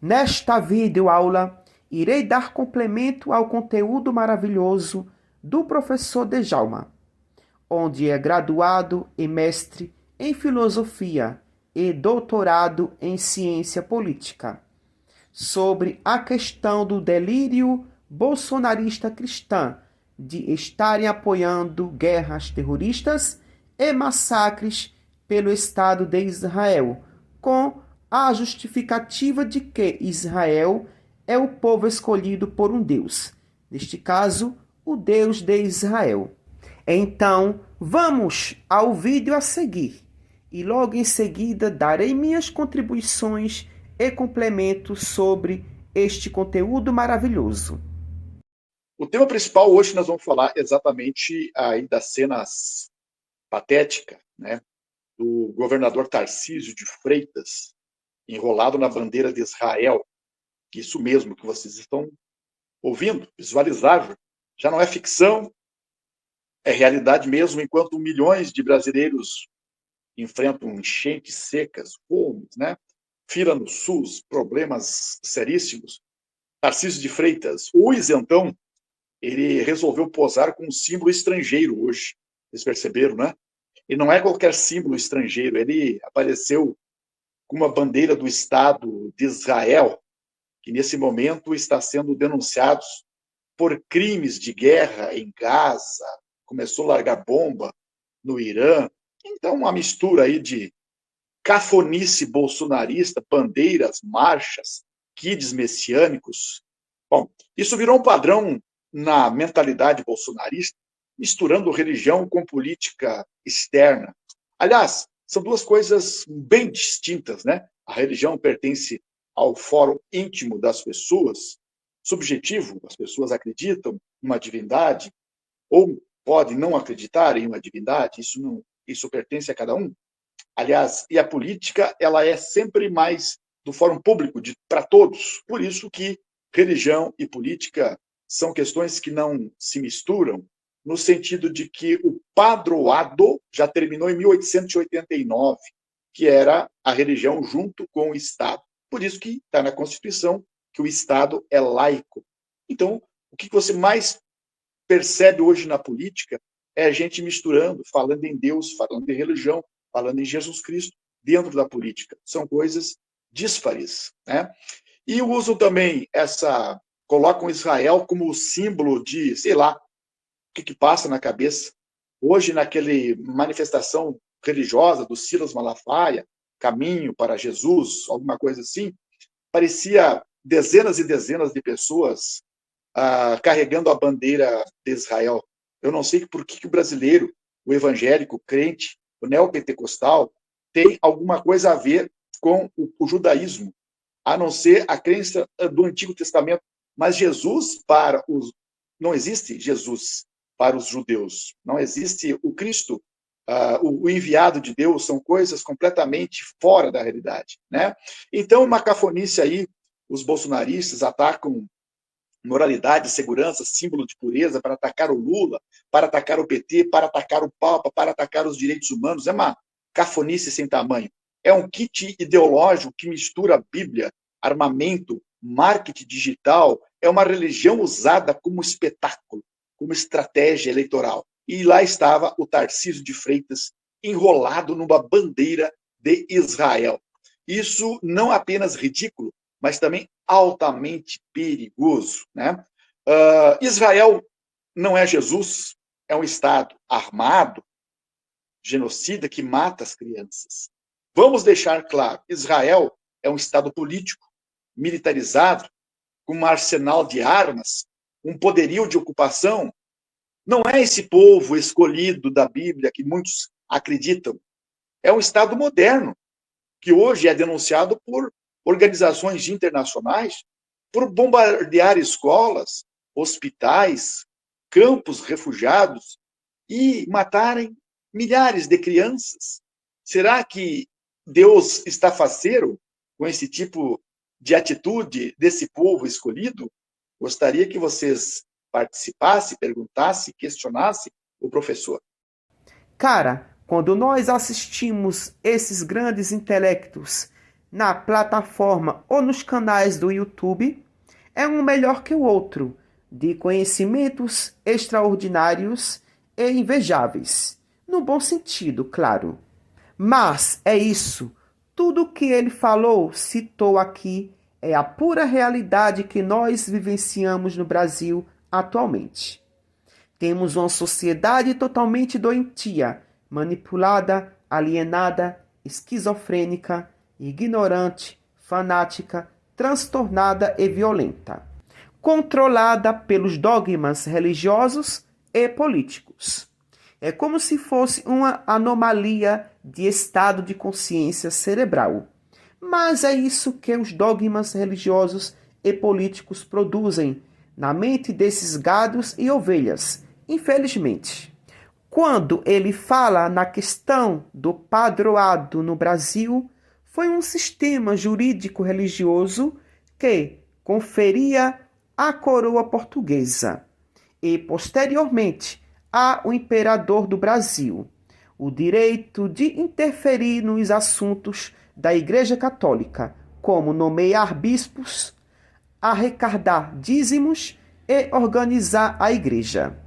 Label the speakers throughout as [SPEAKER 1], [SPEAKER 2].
[SPEAKER 1] Nesta videoaula, irei dar complemento ao conteúdo maravilhoso do professor Djalma, onde é graduado e mestre em filosofia e doutorado em ciência política, sobre a questão do delírio bolsonarista cristã de estarem apoiando guerras terroristas e massacres pelo Estado de Israel, com a justificativa de que Israel é o povo escolhido por um Deus, neste caso, o Deus de Israel. Então, vamos ao vídeo a seguir e logo em seguida darei minhas contribuições e complementos sobre este conteúdo maravilhoso.
[SPEAKER 2] O tema principal hoje nós vamos falar exatamente aí das cenas patéticas, né, do governador Tarcísio de Freitas enrolado na bandeira de Israel. Isso mesmo que vocês estão ouvindo, visualizar, já não é ficção, é realidade mesmo, enquanto milhões de brasileiros enfrentam enchentes secas, fomes, né, fila no SUS, problemas seríssimos. Tarcísio de Freitas, o isentão, ele resolveu posar com um símbolo estrangeiro hoje. Vocês perceberam, né? E não é qualquer símbolo estrangeiro. Ele apareceu com uma bandeira do Estado de Israel, que nesse momento está sendo denunciado por crimes de guerra em Gaza, começou a largar bomba no Irã. Então, uma mistura aí de cafonice bolsonarista, bandeiras, marchas, kids messiânicos. Bom, isso virou um padrão na mentalidade bolsonarista, misturando religião com política externa. Aliás, são duas coisas bem distintas, né? A religião pertence ao fórum íntimo das pessoas, subjetivo, as pessoas acreditam em uma divindade, ou podem não acreditar em uma divindade, isso pertence a cada um. Aliás, e a política, ela é sempre mais do fórum público, para todos. Por isso que religião e política são questões que não se misturam, no sentido de que o padroado já terminou em 1889, que era a religião junto com o Estado. Por isso que está na Constituição que o Estado é laico. Então, o que você mais percebe hoje na política é a gente misturando, falando em Deus, falando em religião, falando em Jesus Cristo, dentro da política. São coisas díspares, né? E usam também colocam Israel como símbolo de, sei lá, o que passa na cabeça. Hoje, naquele manifestação religiosa do Silas Malafaia, Caminho para Jesus, alguma coisa assim, parecia dezenas e dezenas de pessoas carregando a bandeira de Israel. Eu não sei por que o brasileiro, o evangélico, o crente, o neopentecostal, tem alguma coisa a ver com o judaísmo, a não ser a crença do Antigo Testamento. Mas Jesus para os... Não existe Jesus para os judeus. Não existe o Cristo, o enviado de Deus, são coisas completamente fora da realidade, né? Então, uma cafonice aí, os bolsonaristas atacam moralidade, segurança, símbolo de pureza, para atacar o Lula, para atacar o PT, para atacar o Papa, para atacar os direitos humanos. É uma cafonice sem tamanho. É um kit ideológico que mistura Bíblia, armamento, marketing digital. É uma religião usada como espetáculo, como estratégia eleitoral. E lá estava o Tarcísio de Freitas enrolado numa bandeira de Israel. Isso não apenas ridículo, mas também altamente perigoso, né? Israel não é Jesus, é um Estado armado, genocida, que mata as crianças. Vamos deixar claro, Israel é um Estado político, militarizado, com um arsenal de armas, um poderio de ocupação. Não é esse povo escolhido da Bíblia que muitos acreditam. É um Estado moderno, que hoje é denunciado por organizações internacionais por bombardear escolas, hospitais, campos refugiados e matarem milhares de crianças. Será que Deus está faceiro com esse tipo de atitude desse povo escolhido? Gostaria que vocês participassem, perguntassem, questionassem o professor.
[SPEAKER 1] Cara, quando nós assistimos esses grandes intelectos na plataforma ou nos canais do YouTube é um melhor que o outro, de conhecimentos extraordinários e invejáveis, no bom sentido, claro. Mas é isso, tudo o que ele falou, citou aqui, é a pura realidade que nós vivenciamos no Brasil atualmente. Temos uma sociedade totalmente doentia, manipulada, alienada, esquizofrênica, ignorante, fanática, transtornada e violenta, controlada pelos dogmas religiosos e políticos. É como se fosse uma anomalia de estado de consciência cerebral. Mas é isso que os dogmas religiosos e políticos produzem na mente desses gados e ovelhas, infelizmente. Quando ele fala na questão do padroado no Brasil, foi um sistema jurídico religioso que conferia à coroa portuguesa e, posteriormente, ao imperador do Brasil o direito de interferir nos assuntos da Igreja Católica, como nomear bispos, arrecadar dízimos e organizar a Igreja.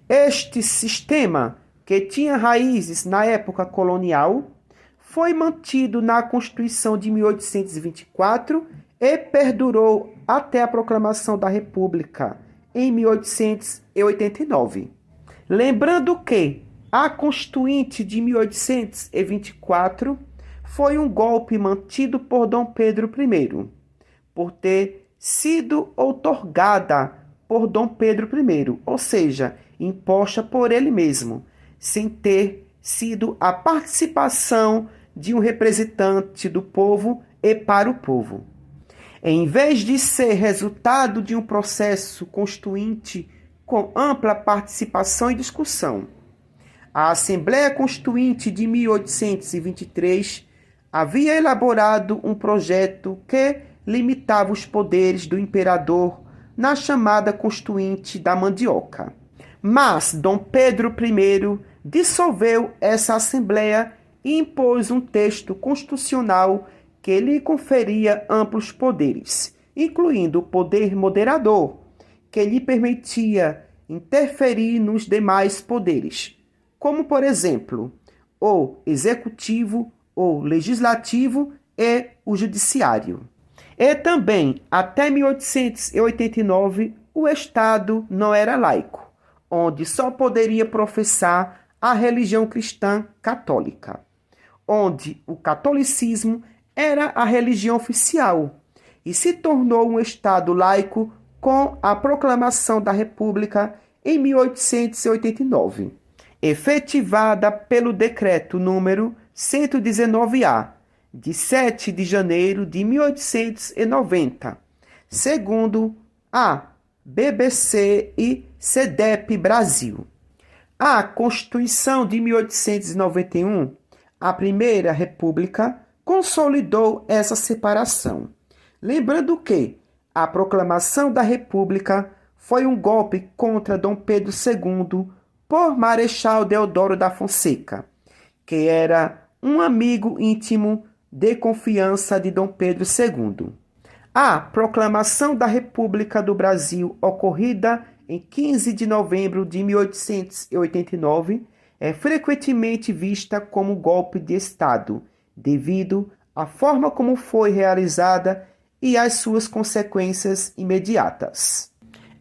[SPEAKER 1] Este sistema, que tinha raízes na época colonial, foi mantido na Constituição de 1824 e perdurou até a proclamação da República, em 1889. Lembrando que a Constituinte de 1824 foi um golpe mantido por Dom Pedro I, por ter sido outorgada por Dom Pedro I, ou seja, imposta por ele mesmo, sem ter sido a participação de um representante do povo e para o povo. Em vez de ser resultado de um processo constituinte com ampla participação e discussão, a Assembleia Constituinte de 1823 havia elaborado um projeto que limitava os poderes do imperador na chamada Constituinte da Mandioca. Mas Dom Pedro I dissolveu essa Assembleia e impôs um texto constitucional que lhe conferia amplos poderes, incluindo o poder moderador, que lhe permitia interferir nos demais poderes, como, por exemplo, o executivo, o legislativo e o judiciário. E também, até 1889, o Estado não era laico, onde só poderia professar a religião cristã católica, onde o catolicismo era a religião oficial e se tornou um Estado laico com a proclamação da República em 1889, efetivada pelo Decreto número 119-A, de 7 de janeiro de 1890, segundo a BBC e CEDEP Brasil. A Constituição de 1891, a Primeira República, consolidou essa separação. Lembrando que a proclamação da República foi um golpe contra Dom Pedro II por Marechal Deodoro da Fonseca, que era um amigo íntimo de confiança de Dom Pedro II. A proclamação da República do Brasil, ocorrida em 15 de novembro de 1889, é frequentemente vista como golpe de Estado, devido à forma como foi realizada e às suas consequências imediatas.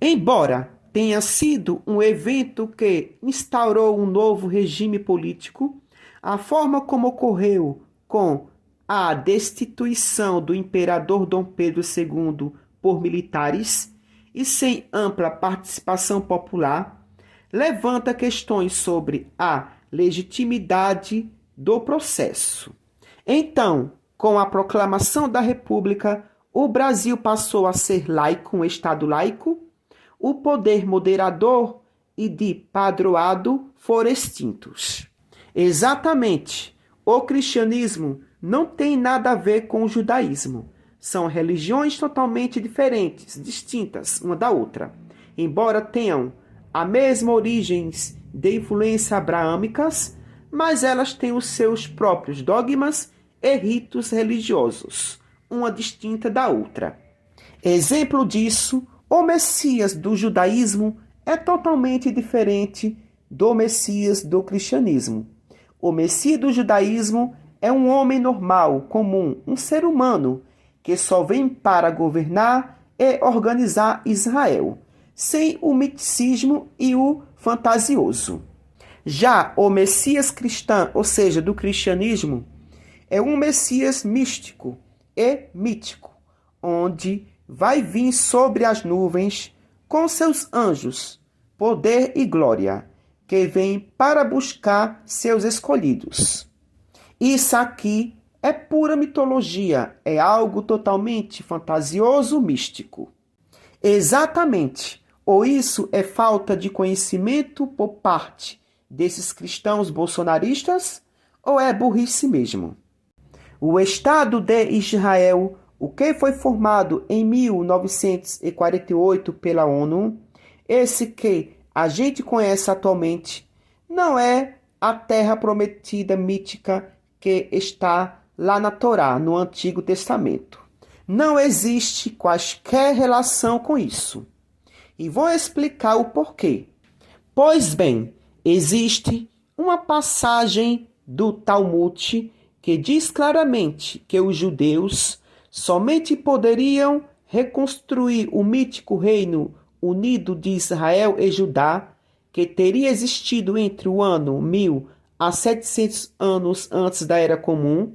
[SPEAKER 1] Embora tenha sido um evento que instaurou um novo regime político, a forma como ocorreu com a destituição do imperador Dom Pedro II por militares e sem ampla participação popular, levanta questões sobre a legitimidade do processo. Então, com a proclamação da República, o Brasil passou a ser laico, um Estado laico, o poder moderador e de padroado foram extintos. Exatamente, o cristianismo não tem nada a ver com o judaísmo. São religiões totalmente diferentes, distintas uma da outra, embora tenham a mesma origens de influência abraâmicas, mas elas têm os seus próprios dogmas e ritos religiosos, uma distinta da outra. Exemplo disso, o Messias do judaísmo é totalmente diferente do Messias do cristianismo. O Messias do judaísmo é um homem normal, comum, um ser humano, que só vem para governar e organizar Israel, sem o miticismo e o fantasioso. Já o Messias cristão, ou seja, do cristianismo, é um Messias místico e mítico, onde vai vir sobre as nuvens com seus anjos, poder e glória, que vem para buscar seus escolhidos. Isso aqui é pura mitologia, é algo totalmente fantasioso, místico. Exatamente, ou isso é falta de conhecimento por parte desses cristãos bolsonaristas, ou é burrice mesmo? O Estado de Israel, o que foi formado em 1948 pela ONU, esse que a gente conhece atualmente, não é a terra prometida mítica que está lá na Torá, no Antigo Testamento. Não existe quaisquer relação com isso. E vou explicar o porquê. Pois bem, existe uma passagem do Talmud que diz claramente que os judeus somente poderiam reconstruir o mítico reino unido de Israel e Judá, que teria existido entre o ano 1000 a 700 anos antes da Era Comum.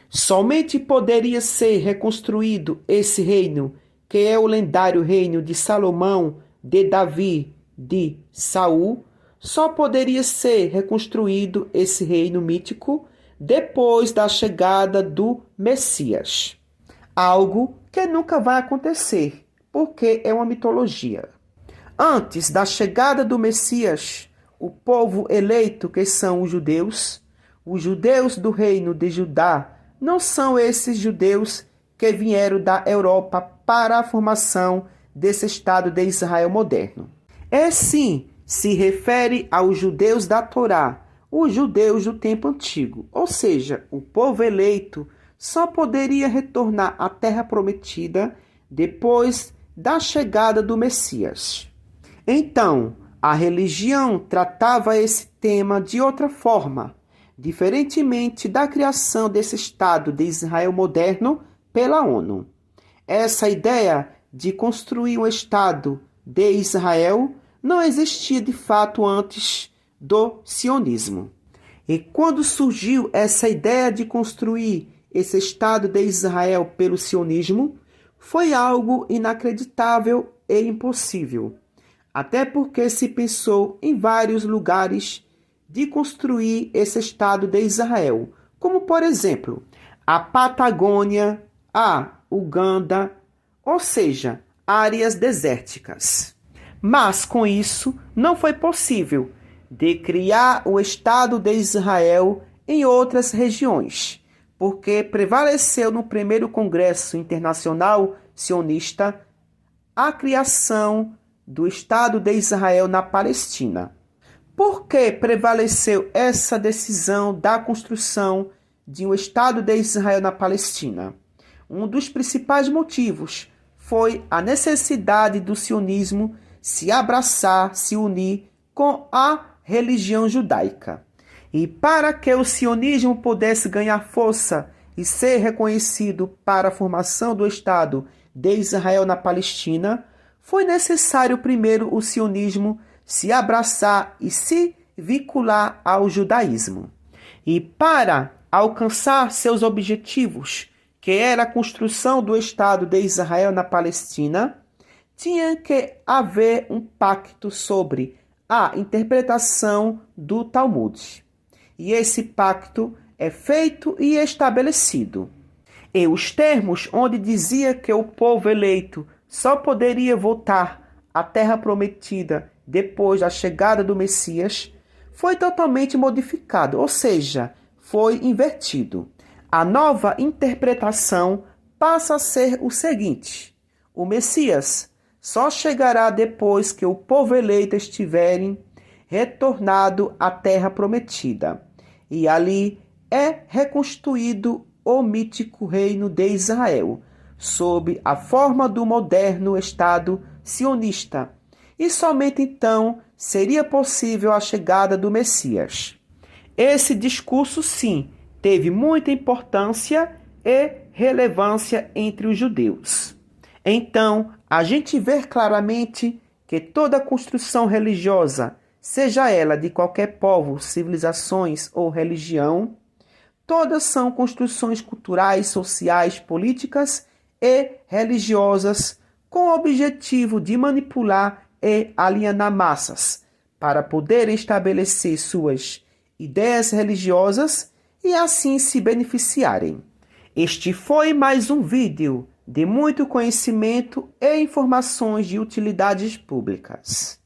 [SPEAKER 1] Somente poderia ser reconstruído esse reino, que é o lendário reino de Salomão, de Davi, de Saul. Só poderia ser reconstruído esse reino mítico depois da chegada do Messias. Algo que nunca vai acontecer, porque é uma mitologia. Antes da chegada do Messias, o povo eleito, que são os judeus do reino de Judá, não são esses judeus que vieram da Europa para a formação desse Estado de Israel moderno. É sim, se refere aos judeus da Torá, os judeus do tempo antigo, ou seja, o povo eleito só poderia retornar à terra prometida depois da chegada do Messias. Então, a religião tratava esse tema de outra forma, diferentemente da criação desse Estado de Israel moderno pela ONU. Essa ideia de construir um Estado de Israel não existia de fato antes do sionismo. E quando surgiu essa ideia de construir esse Estado de Israel pelo sionismo, foi algo inacreditável e impossível. Até porque se pensou em vários lugares de construir esse Estado de Israel, como por exemplo, a Patagônia, a Uganda, ou seja, áreas desérticas. Mas com isso não foi possível de criar o Estado de Israel em outras regiões, porque prevaleceu no primeiro Congresso Internacional Sionista a criação do Estado de Israel na Palestina. Por que prevaleceu essa decisão da construção de um Estado de Israel na Palestina? Um dos principais motivos foi a necessidade do sionismo se abraçar, se unir com a religião judaica. E para que o sionismo pudesse ganhar força e ser reconhecido para a formação do Estado de Israel na Palestina, foi necessário primeiro o sionismo se abraçar e se vincular ao judaísmo. E para alcançar seus objetivos, que era a construção do Estado de Israel na Palestina, tinha que haver um pacto sobre a interpretação do Talmud. E esse pacto é feito e estabelecido. E os termos onde dizia que o povo eleito só poderia voltar à terra prometida depois da chegada do Messias, foi totalmente modificado, ou seja, foi invertido. A nova interpretação passa a ser o seguinte: o Messias só chegará depois que o povo eleito estiverem retornado à terra prometida. E ali é reconstruído o mítico reino de Israel, sob a forma do moderno Estado sionista, e somente então seria possível a chegada do Messias. Esse discurso, sim, teve muita importância e relevância entre os judeus. Então, a gente vê claramente que toda construção religiosa, seja ela de qualquer povo, civilizações ou religião, todas são construções culturais, sociais, políticas e religiosas com o objetivo de manipular e alienar massas para poderem estabelecer suas ideias religiosas e assim se beneficiarem. Este foi mais um vídeo de muito conhecimento e informações de utilidades públicas.